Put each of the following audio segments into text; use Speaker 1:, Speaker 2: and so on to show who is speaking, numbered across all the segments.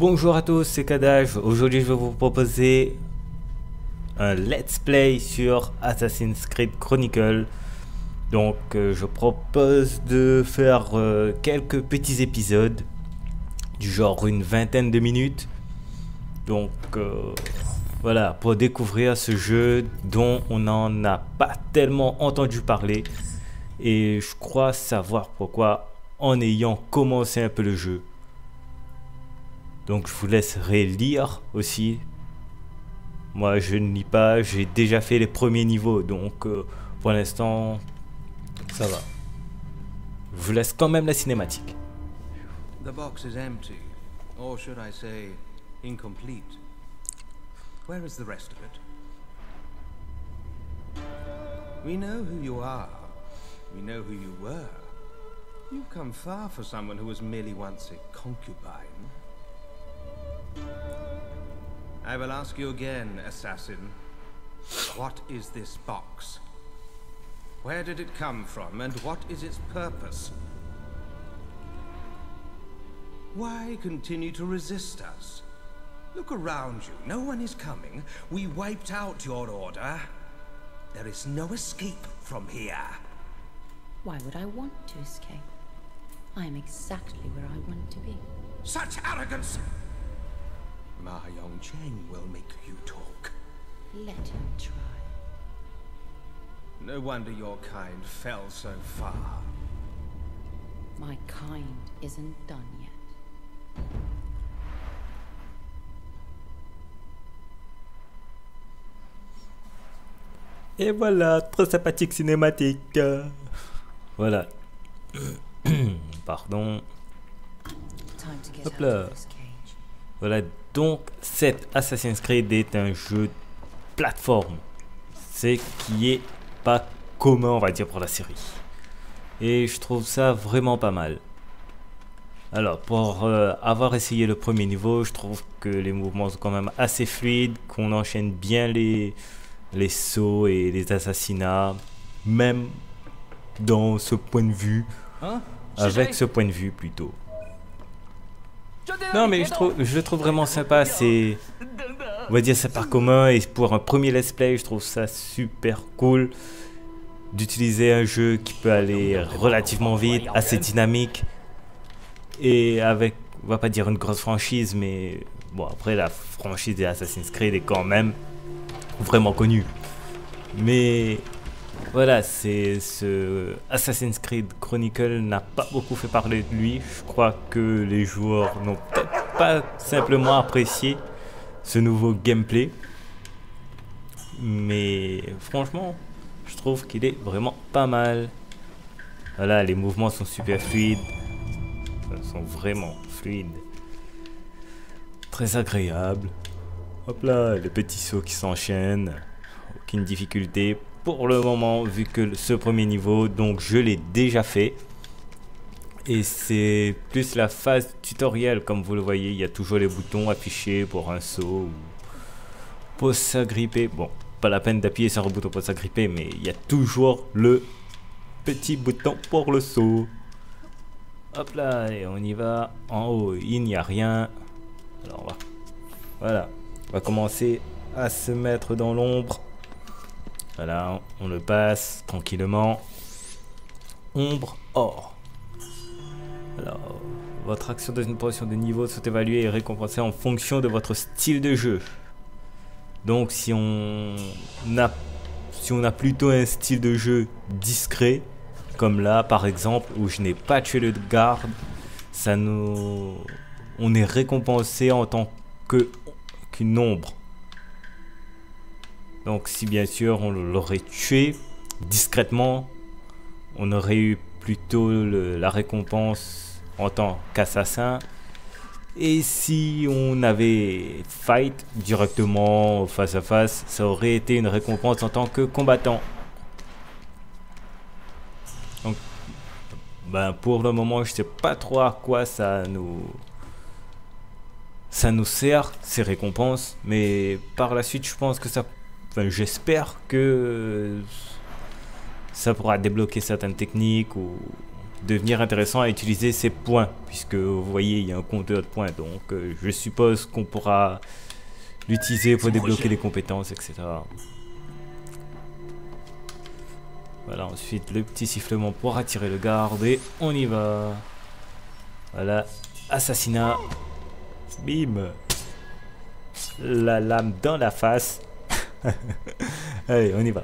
Speaker 1: Bonjour à tous, c'est Kadaj. Aujourd'hui, je vais vous proposer un let's play sur Assassin's Creed Chronicle. Donc, je propose de faire quelques petits épisodes du genre une vingtaine de minutes. Donc, voilà, pour découvrir ce jeu dont on n'en a pas tellement entendu parler. Et je crois savoir pourquoi en ayant commencé un peu le jeu. Donc je vous laisserai lire aussi. Moi je ne lis pas, j'ai déjà fait les premiers niveaux, donc pour l'instant ça va. Je vous laisse quand même la cinématique.
Speaker 2: The box is empty, or should I say, incomplete. Where is the rest of it? We know who you are. We know who you were. You've come far for someone who was merely once a concubine. I will ask you again, assassin. What is this box? Where did it come from, and what is its purpose? Why continue to resist us? Look around you. No one is coming. We wiped out your order. There is no escape from here.
Speaker 3: Why would I want to escape? I am exactly where I want to be.
Speaker 2: Such arrogance! Ma Yongcheng will make you talk.
Speaker 3: Let him try.
Speaker 2: No wonder your kind fell so far.
Speaker 3: My kind isn't done yet.
Speaker 1: Et voilà, trop sympathique cinématique. Voilà. Pardon.
Speaker 3: Time to get
Speaker 1: Hop
Speaker 3: out
Speaker 1: là.
Speaker 3: of this cage.
Speaker 1: Voilà, donc cet Assassin's Creed est un jeu de plateforme. C'est qui est pas commun, on va dire, pour la série. Et je trouve ça vraiment pas mal. Alors, pour avoir essayé le premier niveau, je trouve que les mouvements sont quand même assez fluides, qu'on enchaîne bien les sauts et les assassinats, même dans ce point de vue, avec ce point de vue plutôt. Non mais je le trouve vraiment sympa, c'est, on va dire, c'est pas commun, et pour un premier let's play je trouve ça super cool d'utiliser un jeu qui peut aller relativement vite, assez dynamique, et avec, on va pas dire une grosse franchise, mais bon, après la franchise des Assassin's Creed est quand même vraiment connue. Mais voilà, ce Assassin's Creed Chronicle n'a pas beaucoup fait parler de lui. Je crois que les joueurs n'ont peut-être pas simplement apprécié ce nouveau gameplay. Mais franchement, je trouve qu'il est vraiment pas mal. Voilà, les mouvements sont super fluides. Ils sont vraiment fluides. Très agréables. Hop là, les petits sauts qui s'enchaînent. Aucune difficulté pour le moment, vu que ce premier niveau, donc je l'ai déjà fait. Et c'est plus la phase tutoriel, comme vous le voyez, il y a toujours les boutons affichés pour un saut ou pour s'agripper. Bon, pas la peine d'appuyer sur un bouton pour s'agripper, mais il y a toujours le petit bouton pour le saut. Hop là, et on y va. En haut, il n'y a rien. Alors voilà, on va commencer à se mettre dans l'ombre. Voilà, on le passe tranquillement. Ombre, or. Alors, votre action dans une position de niveau sont évaluées et récompensées en fonction de votre style de jeu. Donc, si on a plutôt un style de jeu discret, comme là par exemple, où je n'ai pas tué le garde, on est récompensé en tant qu'une ombre. Donc si bien sûr on l'aurait tué discrètement, on aurait eu plutôt la récompense en tant qu'assassin. Et si on avait fight directement face à face, ça aurait été une récompense en tant que combattant. Donc ben, pour le moment je sais pas trop à quoi ça nous sert, ces récompenses, mais par la suite je pense que ça, enfin, j'espère que ça pourra débloquer certaines techniques ou devenir intéressant à utiliser ces points, puisque vous voyez il y a un compteur de points, donc je suppose qu'on pourra l'utiliser pour débloquer les compétences, etc. Voilà, ensuite le petit sifflement pour attirer le garde et on y va. Voilà, assassinat. Bim. La lame dans la face. Allez, on y va.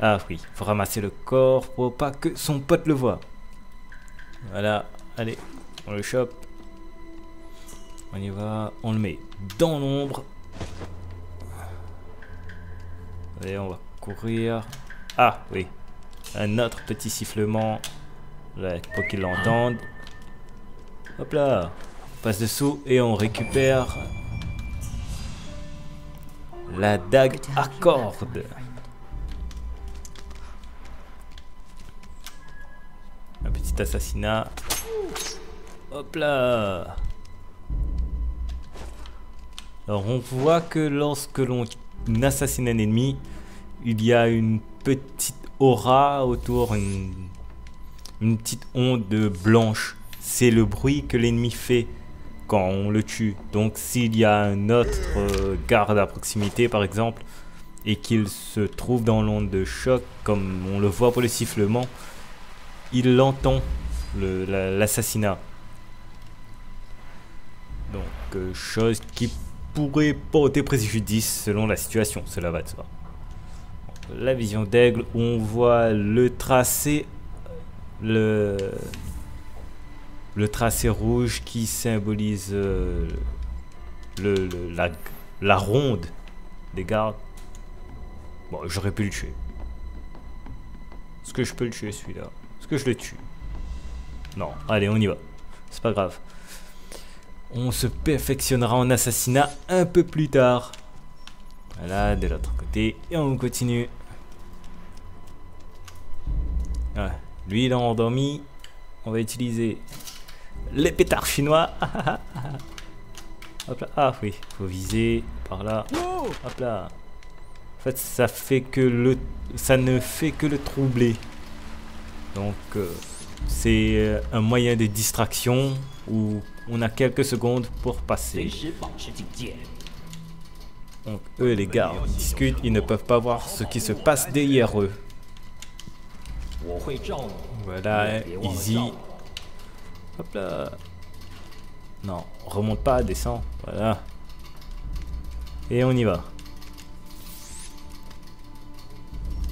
Speaker 1: Ah oui, faut ramasser le corps pour pas que son pote le voit. Voilà, allez, on le chope. On y va, on le met dans l'ombre. Allez, on va courir. Ah oui, un autre petit sifflement. Là, pour qu'ils l'entendent. Hop là, on passe dessous et on récupère la dague à cordes. Un petit assassinat. Hop là. Alors on voit que lorsque l'on assassine un ennemi, il y a une petite aura autour, une petite onde blanche. C'est le bruit que l'ennemi fait quand on le tue. Donc s'il y a un autre garde à proximité par exemple, et qu'il se trouve dans l'onde de choc, comme on le voit pour le sifflement, il entend l'assassinat. Donc chose qui pourrait porter préjudice selon la situation, cela va de soi. La vision d'aigle, on voit le tracé, le tracé rouge qui symbolise la ronde des gardes. Bon, j'aurais pu le tuer. Est-ce que je peux le tuer celui-là? Est-ce que je le tue? Non, allez, on y va. C'est pas grave. On se perfectionnera en assassinat un peu plus tard. Voilà, de l'autre côté. Et on continue. Ouais, lui, il est endormi. On va utiliser les pétards chinois. Hop là. Ah oui, faut viser par là. Hop là. En fait, ça ne fait que le troubler. Donc, c'est un moyen de distraction où on a quelques secondes pour passer. Donc, eux, les gardes discutent, ils ne peuvent pas voir ce qui se passe derrière eux. Voilà, easy. Hop là. Non, remonte pas, descend. Voilà. Et on y va.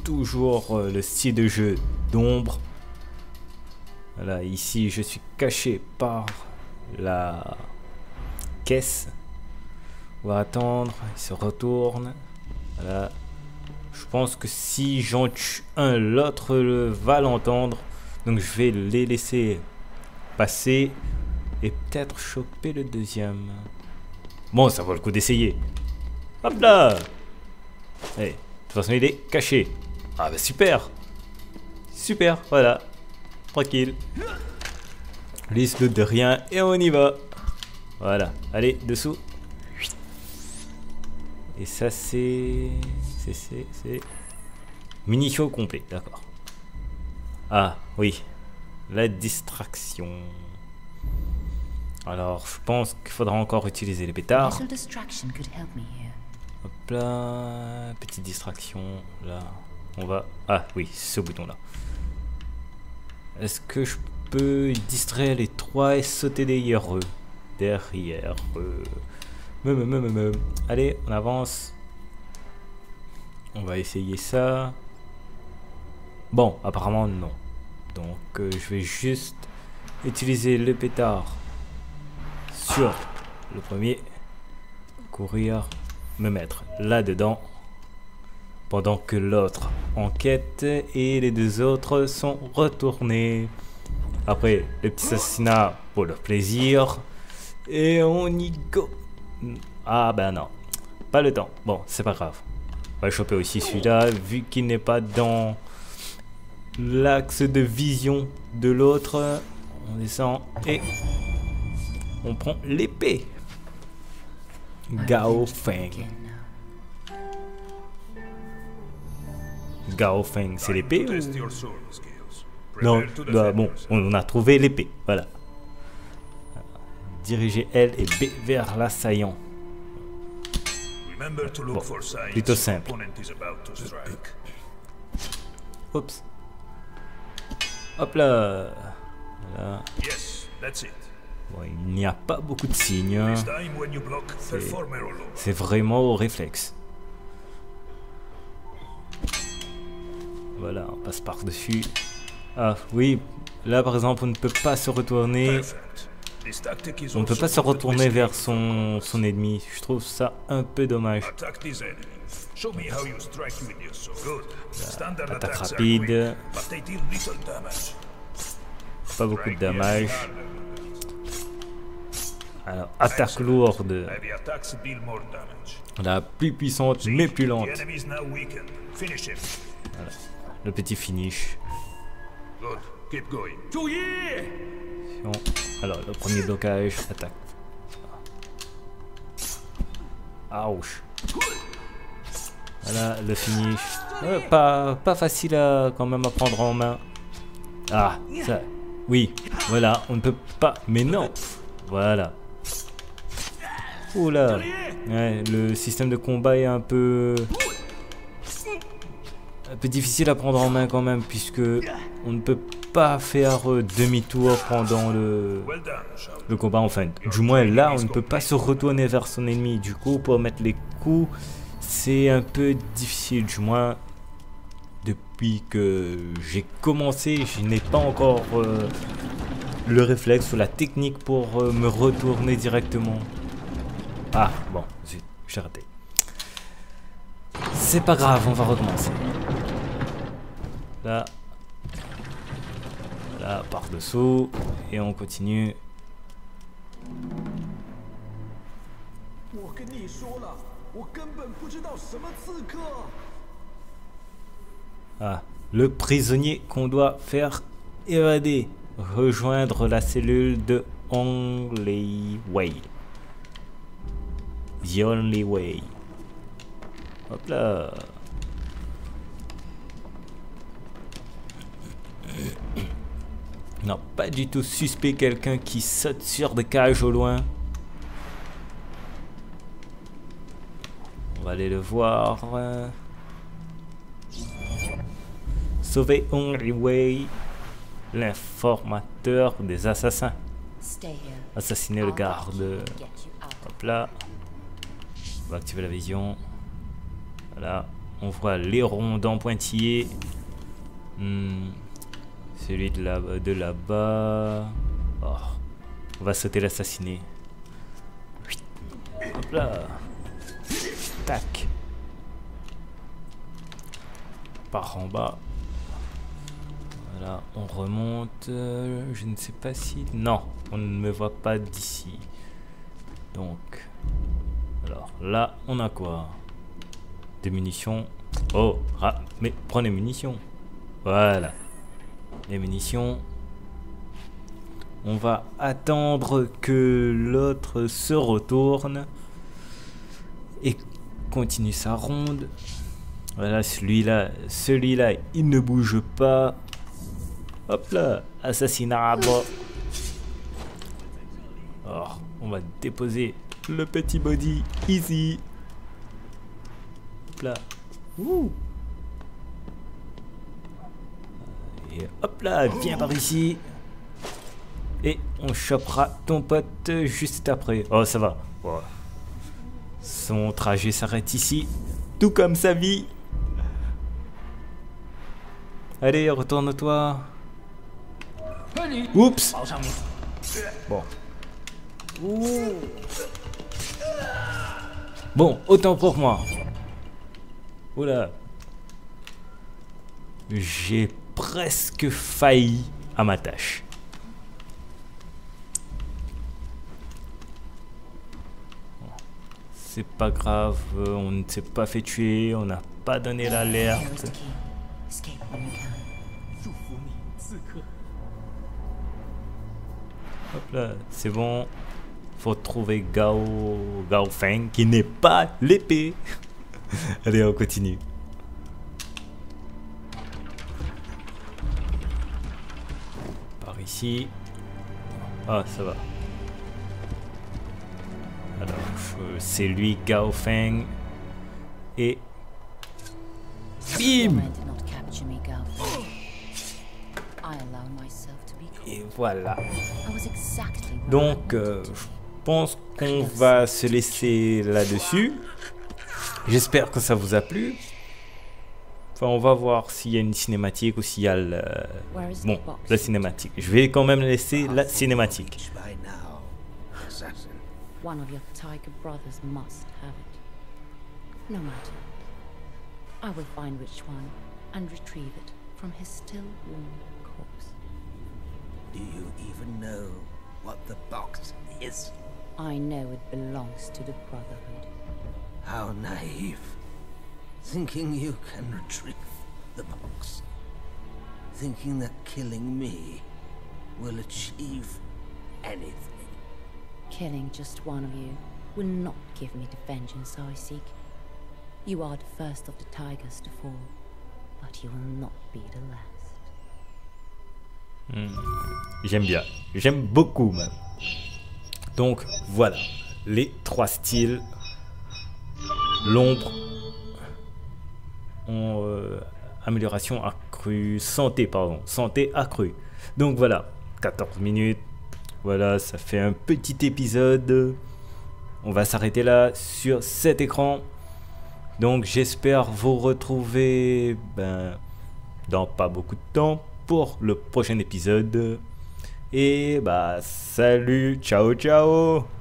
Speaker 1: Toujours le style de jeu d'ombre. Voilà, ici je suis caché par la caisse. On va attendre, il se retourne. Voilà. Je pense que si j'en tue un, l'autre va l'entendre. Donc je vais les laisser passer et peut-être choper le deuxième. Bon, ça vaut le coup d'essayer. Hop là. Allez, de toute façon il est caché. Ah bah super. Super, voilà. Tranquille. Lisse de rien et on y va. Voilà, allez, dessous. Et ça c'est munitions complet, d'accord. Ah oui, la distraction. Alors je pense qu'il faudra encore utiliser les pétards. Hop là, petite distraction là. On va, ah oui, ce bouton là. Est-ce que je peux distraire les trois et sauter derrière eux? Allez, on avance. On va essayer ça. Bon, apparemment non. Donc je vais juste utiliser le pétard sur le premier. Courir, me mettre là-dedans. Pendant que l'autre enquête et les deux autres sont retournés. Après, le petit assassinat pour le plaisir. Et on y go. Ah ben non, pas le temps. Bon, c'est pas grave. On va choper aussi celui-là, vu qu'il n'est pas dans l'axe de vision de l'autre. On descend et on prend l'épée. Gao Feng. Gao Feng, c'est l'épée ou... Non, bah, bon, on a trouvé l'épée. Voilà. Dirigez L et B vers l'assaillant. Bon, plutôt simple. Oups. Hop là. Voilà. Bon, il n'y a pas beaucoup de signes. C'est vraiment au réflexe. Voilà, on passe par-dessus. Ah oui, là par exemple, on ne peut pas se retourner. On ne peut pas se retourner vers son ennemi. Je trouve ça un peu dommage. Là, attaque rapide. Pas beaucoup de dommages. Alors, attaque lourde. La plus puissante mais plus lente. Voilà. Le petit finish. Alors, le premier blocage, attaque. Ouch. Voilà, le finish. Pas facile quand même à prendre en main. Ah, ça. Oui, voilà, on ne peut pas. Mais non. Voilà. Oula. Ouais, le système de combat est un peu difficile à prendre en main quand même, puisque on ne peut pas faire demi-tour pendant le combat. Enfin, du moins là, on ne peut pas se retourner vers son ennemi. Du coup, pour mettre les coups, c'est un peu difficile. Du moins, depuis que j'ai commencé, je n'ai pas encore le réflexe ou la technique pour me retourner directement. Ah, bon, j'ai raté. C'est pas grave, on va recommencer. Là. Là, par-dessous. Et on continue. Ah, le prisonnier qu'on doit faire évader. Rejoindre la cellule de Only Way. The Only Way. Hop là. Non, pas du tout suspect quelqu'un qui saute sur des cages au loin. On va aller le voir. Sauver Only Way, l'informateur des assassins. Assassiner le garde. Hop là. On va activer la vision. Voilà. On voit les rondins pointillés. Celui de là-bas. Oh. On va sauter l'assassiner. Hop là. Tac. Par en bas. Voilà, on remonte. Je ne sais pas si... Non, on ne me voit pas d'ici. Donc... Alors là, on a quoi? Des munitions. Oh, mais prenez munitions. Voilà. Les munitions. On va attendre que l'autre se retourne et continue sa ronde. Voilà, celui-là, il ne bouge pas. Hop là, assassinat. Alors, on va déposer le petit body easy. Hop là. Ouh. Et hop là, viens par ici. Et on chopera ton pote juste après. Oh, ça va. Oh. Son trajet s'arrête ici, tout comme sa vie. Allez, retourne-toi. Oups. Bon. Bon, autant pour moi. Oula. J'ai presque failli à ma tâche. C'est pas grave, on ne s'est pas fait tuer, on n'a pas donné l'alerte. Hop là, c'est bon. Faut trouver Gao Feng qui n'est pas l'épée. Allez, on continue. ici. Ah, ça va. Alors, c'est lui, Gao Feng. Et... bim! Et voilà. Donc, je pense qu'on va se laisser là-dessus. J'espère que ça vous a plu. Enfin, on va voir s'il y a une cinématique ou s'il y a le... Bon, la cinématique. Je vais quand même laisser la cinématique.
Speaker 3: One of your tiger brothers must have it. No matter. I will find which one and retrieve it from his still warm corpse.
Speaker 2: Do you even know what the box is?
Speaker 3: I know it belongs to the Brotherhood.
Speaker 2: How naive. Thinking you can retrieve the box. Thinking that killing me will achieve anything.
Speaker 3: Killing just one of you will not give me the vengeance I seek. You are the first of the tigers to fall, but you will not be the last.
Speaker 1: J'aime bien. J'aime beaucoup même. Donc voilà. Les 3 styles. L'ombre. Amélioration accrue. Santé, pardon. Santé accrue. Donc voilà. 14 minutes. Voilà, ça fait un petit épisode. On va s'arrêter là sur cet écran. Donc j'espère vous retrouver dans pas beaucoup de temps pour le prochain épisode. Et salut, ciao ciao.